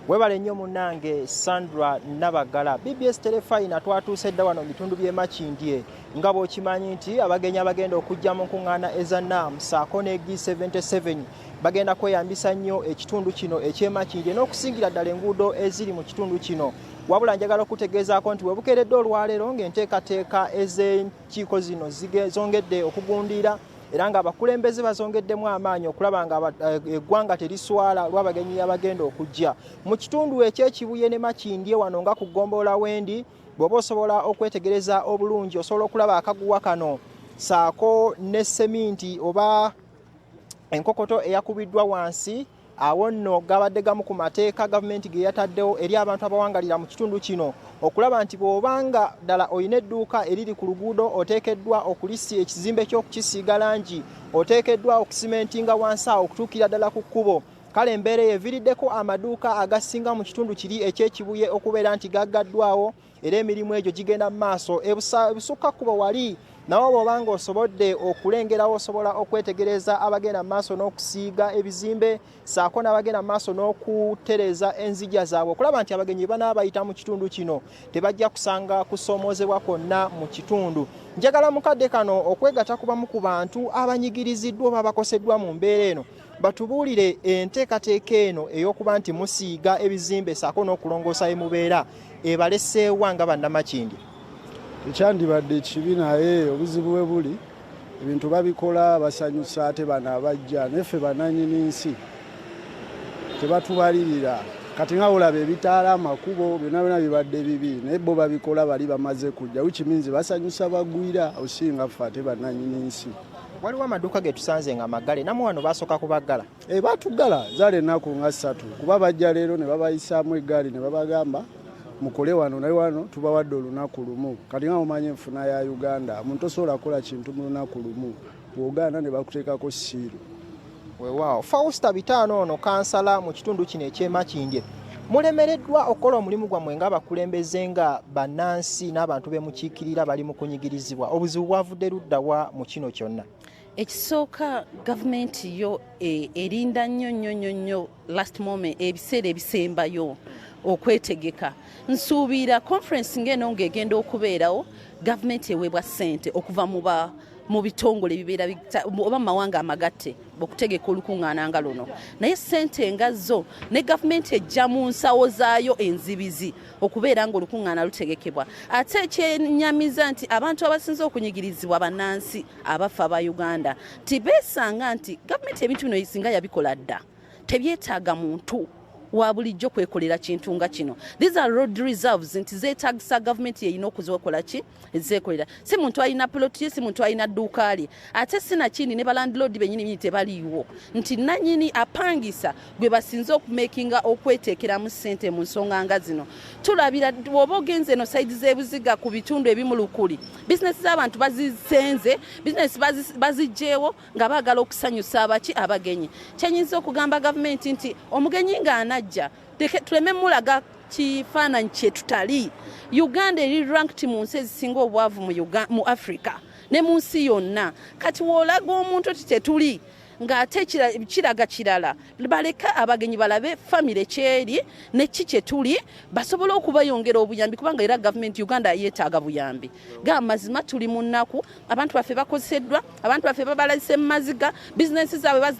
Webale nnyo munnange Sandra Nabagala. BBS Telefina twatuuse dda wano bitundu by'e Makindye nga bw'okimanyi nti abagenyi abagenda okujja mu nkungaana eza NAM ssaako ne G77 bagenda kweyambisa nnyo ekitundu kino eky'e Makindye n'okusingira ddala enguudo eziri mu kitundu kino. Wabula njagala okutegeezaako nti webukeeredde olwaleero ng'enteekateeka ez'enkiiko zino zongedde okugundira era nga abakulembeze bazongeddemu amaanyi okulaba nga eggwanga teriswala lw'abagenyi abagenda okujja mu kitundu ekyekibuye ne Makindye wano nga ku Ggombolola wendi. Bw'oba osobola okwetegereza obulungi osobola okulaba akaguwa kano saako ne seminti oba enkokoto eyakubiddwa wansi. Awo nno gabadde gamu ku mateeka gavumenti ge yataddewo eri abantu abawangalira mu kitundu kino okulaba nti bw'obanga ddala olina edduuka eriri ku luguudo oteekeddwa okulisi ekizimbe ky'okukisiiga langi, oteekeddwa okusimentinga wansi awo okutuukira ddala ku kkubo. Kale embeera eviiriddeko amaduuka agasinga mu kitundu kiri ekyekibuye okubeera nti gaggaddwawo era emirimu egyo gigenda mu maaso. Ebusukka kkubo wali nawo bw'obanga osobodde okulengerawo osobola okwetegereza abagenda mu maaso n'okusiiga ebizimbe ssaako n'abagenda mu maaso n'okutereeza enzija zaabwe okulaba nti abagenyi banaaba bayita mu kitundu kino tebajja kusanga kusoomoozebwa kwonna mu kitundu. Njagala mukadde kano okwegatta ku bamu ku bantu abanyigiriziddwa oba abakoseddwa mu mbeera eno batubuulire enteekateeka eno ey'okuba nti musiiga ebizimbe ssaako n'okulongoosa emubeera ebaleseewa nga bannamakindye. Ekyandibadde kibi naye obuzibu bwe buli ebintu babikola basanyusa ate bano abajja neffe bannannyini nsi tebatubalirira. Kati nga olaba ebitaala amakubo byonna bibadde bibi naye bo babikola bali bamaze kujja which means basanyusa bagwira osinga ffe ate bannannyini nsi. Waliwo amaduuka ge tusanze nga magale namwe wano basooka kubaggala. Batugala zaala ennaku nga 3 kuba bajja leero ne babayisaamu eggaali ne babagamba mukole wano naye wano tubawadde olunaku lumu. Kati nga mumanyi enfuna ya Uganda omuntu osobola kukola kintu mu lunaku lumu bw'ogaana ne bakuteekako ssiiru. Weewaawo Fausta Bitaano ono kansala mu kitundu kino eky'e Makindye mulemereddwa okukola omulimu gwammwe ng'abakulembeze nga bannansi n'abantu bemukiikirira bali mu kunyigirizibwa. Obuzibu bwavudde luddawa mu kino kyonna? Ekisooka gavumenti yo erinda nnyo last moment ebiseera ebisembayo okwetegeka. Nsuubira conference ng'eno ng'egenda okubeerawo gavumenti eweebwa ssente okuva mu bitongole ebibeera oba mu mawanga amagatte okutegeka olukungaana nga luno. Naye ssente nga zo ne gavumenti ejja mu nsawo zaayo enzibizi okubeera nga olukungaana lutegekebwa. Ate ekyenyamiza nti abantu abasinze okunyigirizibwa bannansi abafa aba Uganda tibeesanga nti gavumenti ebintu bino singa yabikola dda tebyetaaga muntu wa bulijjo kwekolera kintu nga kino. These are road reserves nti zeetagisa gavumenti yeyina okuzokola ki ezeekolera. Si muntu alina ploti, si muntu alina dduuka lye. Ate sinakindi ne balandlord bennyini tebaliiwo nti nannyini apangisa gwe basinze okumakinga okweteekeramu ssente mu nsonga nga zino. Tulabira bw'oba ogenze eno sayidi z'ebuziga ku bitundu ebimu lukuli bizinesi z'abantu bazisenze, bizinesi bazigyewo nga baagala okusanyusa abagenyi. Kyenyinza okugamba gavumenti nti omugenyi ng'anajja tuleme mulaga kifaananyi kye tutali. Uganda eri ranked mu nsi ezisinga obwavu mu Africa ne mu nsi yonna. Kati w'olaga omuntu ti tetuli ng'ate kiraga kirala baleka abagenyi balabe famire kyeri ne kye tuli basobola okubayongera obuyambi kubanga era gavumenti Uganda yeetaaga buyambi. Mazima tuli mu nnaku abantu baffe bakoseddwa, abantu baffe babalase mu maziga, bizinesi zaabwe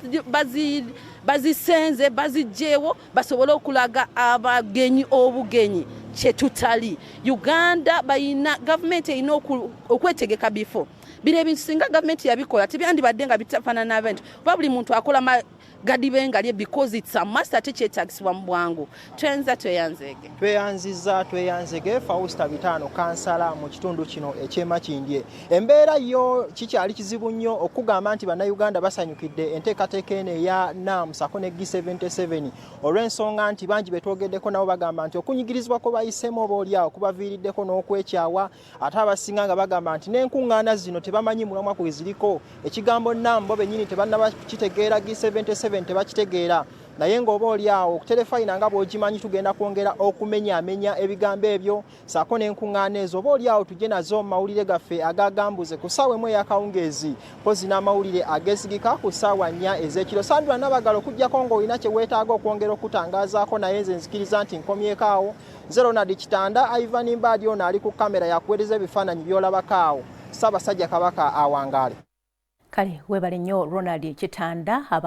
bazisenze bazigyewo basobole okulaga abagenyi obugenyi kye tutali. Uganda bayina gavumenti erina okwetegeka bifo bino ebintu singa gavumenti yabikola tebyandibadde nga bitafaanana n'abantu kuba buli muntu akola gadibenga lye because it's a must ate kyetagisibwa mu bwangu. Tweyanzege Fausta Bitaano kansala mu kitundu kino eky'e Makindye. Embeera yo kikyali kizibu nnyo okugamba nti bannayuganda basanyukidde enteekateeka eno eya NAM ssaako ne G77 olw'ensonga nti bangi betwogeddeko nabo bagamba nti okunyigirizibwa kwe bayiseemu obaolyawo kubaviiriddeko n'okwekyawa ate abasinga nga bagamba nti n'enkuŋŋaana zino tebamanyi mulamwa kwe ziriko. Ekigambo NAM bo bennyini tebannaba kitegeera, G77 tebakitegeera. naye ng'oba oli awo ku terefayina nga bw'ogimanyi tugenda kwongera okumenyaamenya ebigambo ebyo saako n'enkuŋŋaana ezo oba oli awo tujje nazo mu mawulire gaffe agagambuze ku ssaawa emu ey'akawungeezi mpozi n'amawulire ageesigika ku ssaawa 4 ez'ekiro. Sandra Nabagala okuggyako ng'olina kye weetaaga okwongera okutangazaako naye nze nzikiriza nti nkomyeko awo. Ronald Kitanda, Ivan Mbadi ono ali ku kamera yakuweereza ebifaananyi by'olabako awo. Ssaabasajja Kabaka awangaale. Kale weebale nnyo Ronald Kitanda.